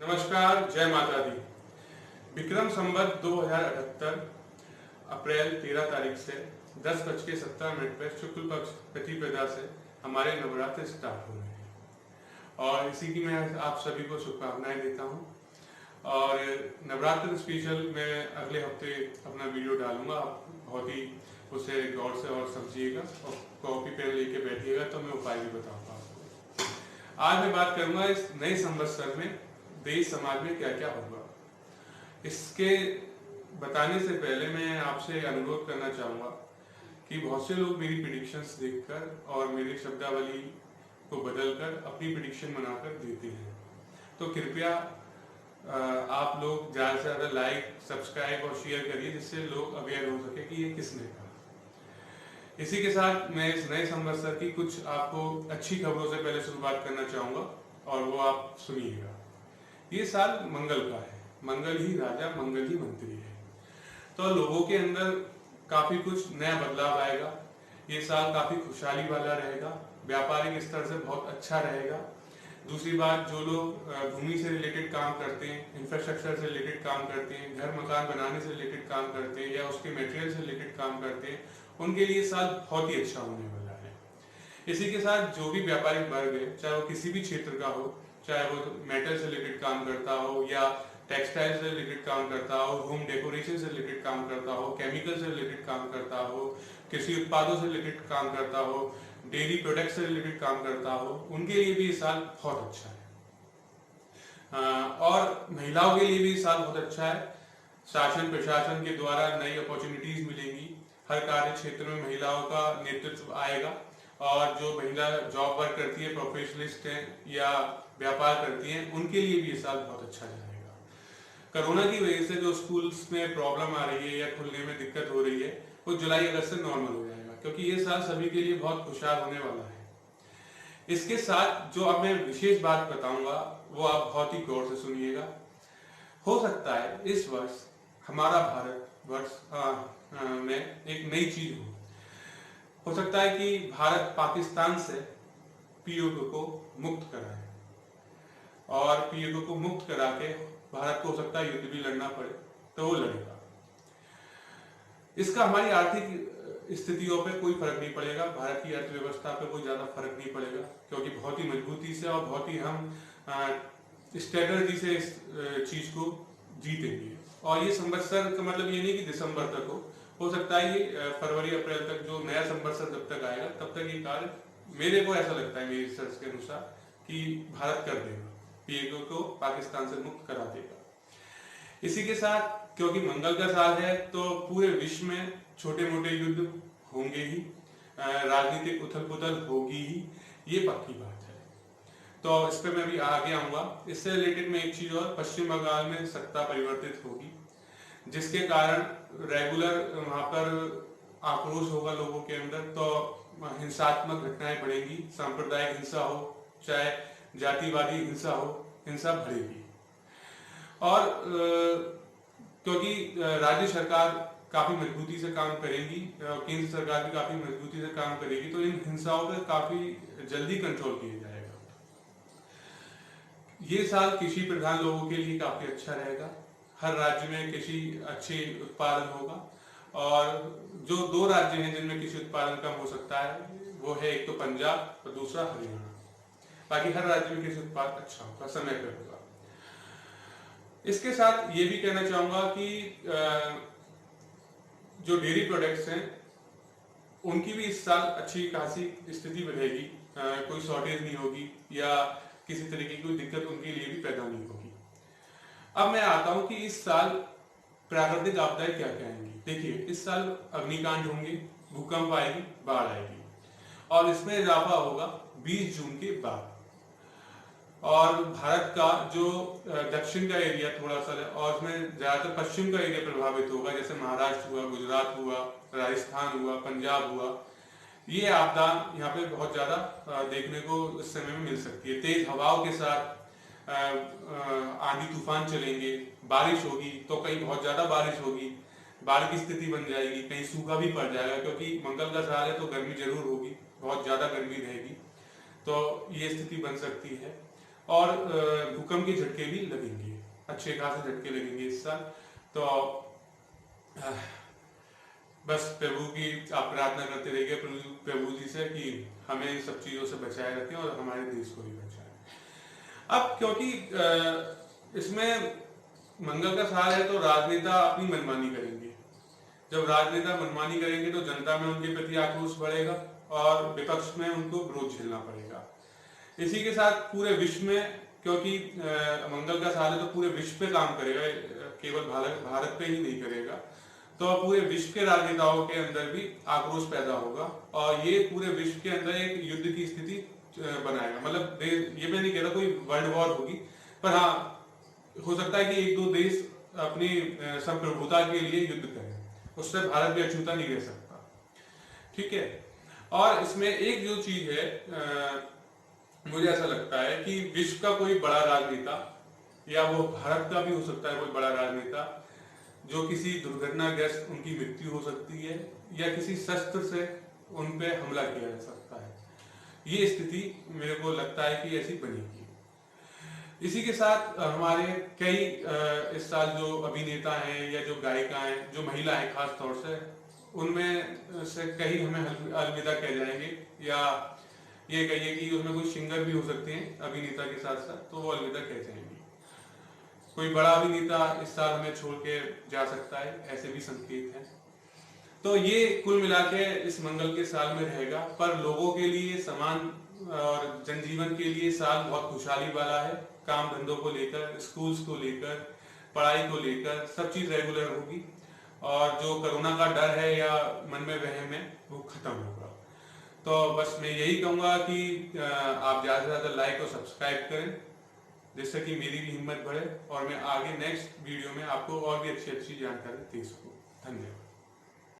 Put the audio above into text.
नमस्कार, जय माता दी। विक्रम संवत 2078 अप्रैल 13 तारीख से 10:17 पर शुक्ल पक्ष प्रतिपदा से हमारे नवरात्र स्टार्ट हो रहे हैं और इसी की मैं आप सभी को शुभकामनाएं देता हूं। और नवरात्र स्पेशल मैं अगले हफ्ते अपना वीडियो डालूंगा। आप बहुत ही उसे गौर से और समझिएगा और कॉपी पेन लेके बैठिएगा तो मैं उपाय भी बताऊंगा आपको। आज मैं बात करूंगा इस नए संवत्सर में देश समाज में क्या क्या होगा। इसके बताने से पहले मैं आपसे अनुरोध करना चाहूंगा कि बहुत से लोग मेरी प्रेडिक्शंस देखकर और मेरी शब्दावली को बदलकर अपनी प्रेडिक्शन बनाकर देते हैं, तो कृपया आप लोग ज़्यादा से ज़्यादा लाइक, सब्सक्राइब और शेयर करिए जिससे लोग अवेयर हो सके कि ये किसने कहा। इसी के साथ मैं इस नए संवत्सर की कुछ आपको अच्छी खबरों से पहले शुरुआत करना चाहूँगा और वो आप सुनिएगा। ये साल मंगल का है, मंगल ही राजा, मंगल ही मंत्री है, तो लोगों के अंदर काफी कुछ नया बदलाव आएगा। ये साल काफी खुशहाली वाला रहेगा, व्यापारिक स्तर से बहुत अच्छा रहेगा। दूसरी बात, जो लोग भूमि से रिलेटेड काम करते हैं, इंफ्रास्ट्रक्चर से रिलेटेड काम करते हैं, घर मकान बनाने से रिलेटेड काम करते हैं या उसके मटेरियल से रिलेटेड काम करते हैं, उनके लिए साल बहुत ही अच्छा होने वाला है। इसी के साथ जो भी व्यापारिक वर्ग है, चाहे वो किसी भी क्षेत्र का हो, चाहे वो मेटल से रिलेटेड काम करता हो या टेक्सटाइल से रिलेटेड काम करता हो, होम डेकोरेशन से रिलेटेड काम करता हो, केमिकल से रिलेटेड काम करता हो, कृषि उत्पादों से रिलेटेड काम करता हो, डेयरी प्रोडक्ट से रिलेटेड काम करता हो, उनके लिए भी ये साल बहुत अच्छा है। और महिलाओं के लिए भी ये साल बहुत अच्छा है। शासन प्रशासन के द्वारा नई अपॉर्चुनिटीज मिलेंगी, हर कार्य क्षेत्र में महिलाओं का नेतृत्व आएगा और जो महिला जॉब वर्क करती है, प्रोफेशनलिस्ट हैं या व्यापार करती हैं, उनके लिए भी ये साल बहुत अच्छा जाएगा। कोरोना की वजह से जो स्कूल्स में प्रॉब्लम आ रही है या खुलने में दिक्कत हो रही है, वो जुलाई अगस्त से नॉर्मल हो जाएगा, क्योंकि ये साल सभी के लिए बहुत खुशहाल होने वाला है। इसके साथ जो अब मैं विशेष बात बताऊंगा वो आप बहुत ही गौर से सुनिएगा। हो सकता है इस वर्ष हमारा भारत वर्ष में एक नई चीज हो सकता है कि भारत पाकिस्तान से पीओके को मुक्त कराए और पीओके को मुक्त करा के भारत को हो सकता है युद्ध भी लड़ना पड़े तो वो लड़ेगा। इसका हमारी आर्थिक स्थितियों पे कोई फर्क नहीं पड़ेगा, भारत की अर्थव्यवस्था पे कोई ज्यादा फर्क नहीं पड़ेगा, क्योंकि बहुत ही मजबूती से और बहुत ही हम स्ट्रेटजी से इस चीज को जीतेंगे। और ये संवत्सर का मतलब ये नहीं कि दिसंबर तक हो सकता है ये फरवरी अप्रैल तक जो नया संवत्सर जब तक आएगा तब तक ये कार्य, मेरे को ऐसा लगता है मेरी रिसर्च के अनुसार, कि भारत कर देगा, पीओके को पाकिस्तान से मुक्त करा देगा। इसी के साथ क्योंकि मंगल का साल है तो पूरे विश्व में छोटे मोटे युद्ध होंगे ही, राजनीतिक उथल पुथल होगी ही, ये पक्की बात है। तो इस पर मैं भी आगे आऊंगा। इससे रिलेटेड में एक चीज और, पश्चिम बंगाल में सत्ता परिवर्तित होगी जिसके कारण रेगुलर वहां पर आक्रोश होगा लोगों के अंदर, तो हिंसात्मक घटनाएं बढ़ेंगी, सांप्रदायिक हिंसा हो चाहे जातिवादी हिंसा हो, हिंसा बढ़ेगी। और क्योंकि राज्य सरकार काफी मजबूती से काम करेगी, केंद्र सरकार भी काफी मजबूती से काम करेगी, तो इन हिंसाओं पर काफी जल्दी कंट्रोल किया जाएगा। ये साल कृषि प्रधान लोगों के लिए काफी अच्छा रहेगा। हर राज्य में कृषि अच्छे उत्पादन होगा और जो दो राज्य हैं जिनमें कृषि उत्पादन कम हो सकता है वो है एक तो पंजाब और दूसरा हरियाणा। बाकी हर राज्य में कृषि उत्पादन अच्छा होगा, समय पर होगा। इसके साथ ये भी कहना चाहूंगा कि जो डेयरी प्रोडक्ट्स हैं उनकी भी इस साल अच्छी खासी स्थिति बढ़ेगी, कोई शॉर्टेज नहीं होगी या किसी तरीके की कोई दिक्कत उनके लिए भी पैदा नहीं होगी। अब मैं आता हूं कि इस साल प्राकृतिक आपदाएं क्या क्या आएंगी। देखिए, इस साल अग्निकांड होंगे, भूकंप आएगी, बाढ़ आएगी और इसमें इजाफा होगा 20 जून के बाद। और भारत का जो दक्षिण का एरिया थोड़ा सा है और उसमें ज्यादातर पश्चिम का एरिया प्रभावित होगा, जैसे महाराष्ट्र हुआ, गुजरात हुआ, राजस्थान हुआ, पंजाब हुआ, ये आपदा यहाँ पे बहुत ज्यादा देखने को इस समय में मिल सकती है। तेज हवाओं के साथ आंधी तूफान चलेंगे, बारिश होगी तो कहीं बहुत ज्यादा बारिश होगी, बाढ़ की स्थिति बन जाएगी, कहीं सूखा भी पड़ जाएगा, क्योंकि मंगल का साल है तो गर्मी जरूर होगी, बहुत ज्यादा गर्मी रहेगी, तो ये स्थिति बन सकती है। और भूकंप के झटके भी लगेंगे, अच्छे खासे झटके लगेंगे इस साल। तो बस प्रभु की आप प्रार्थना करते रहिए प्रभु जी से कि हमें इन सब चीज़ों से बचाए रखें और हमारे देश को भी बचाए। अब क्योंकि इसमें मंगल का साल है तो राजनेता अपनी मनमानी करेंगे। जब राजनेता मनमानी करेंगे तो जनता में उनके प्रति आक्रोश बढ़ेगा और विपक्ष में उनको विरोध झेलना पड़ेगा। इसी के साथ पूरे विश्व में, क्योंकि मंगल का साल है तो पूरे विश्व पे काम करेगा, केवल भारत पे ही नहीं करेगा, तो पूरे विश्व के राजनेताओं के अंदर भी आक्रोश पैदा होगा और ये पूरे विश्व के अंदर एक युद्ध की स्थिति बनाएगा। मतलब ये मैं नहीं कह रहा कोई वर्ल्ड वॉर होगी, पर हाँ हो सकता है कि एक दो देश अपनी संप्रभुता के लिए युद्ध करें, उससे भारत भी अछूता नहीं रह सकता। ठीक है। और इसमें एक जो चीज है, मुझे ऐसा लगता है कि विश्व का कोई बड़ा राजनेता, या वो भारत का भी हो सकता है कोई बड़ा राजनेता, जो किसी दुर्घटनाग्रस्त उनकी मृत्यु हो सकती है या किसी शस्त्र से उन पे हमला किया जा सकता है, ये स्थिति मेरे को लगता है कि ऐसी बनेगी। इसी के साथ हमारे कई इस साल जो अभिनेता हैं या जो गायिका हैं, जो महिला हैं खास तौर से, उनमें से कई हमें अलविदा कह जाएंगे, या ये कहिए कि उसमें कोई सिंगर भी हो सकते हैं अभिनेता के साथ साथ, तो वो अलविदा कह जाएंगे। कोई बड़ा अभिनेता इस साल हमें छोड़ के जा सकता है, ऐसे भी संकेत हैं। तो ये कुल मिला के इस मंगल के साल में रहेगा, पर लोगों के लिए, समान और जनजीवन के लिए साल बहुत खुशहाली वाला है। काम धंधों को लेकर, स्कूल्स को लेकर, पढ़ाई को लेकर सब चीज रेगुलर होगी और जो कोरोना का डर है या मन में वहम है वो खत्म होगा। तो बस मैं यही कहूंगा कि आप ज्यादा से ज्यादा लाइक और सब्सक्राइब करें, जिससे कि मेरी भी हिम्मत बढ़े और मैं आगे नेक्स्ट वीडियो में आपको और भी अच्छी अच्छी जानकारी दे सकूं। धन्यवाद।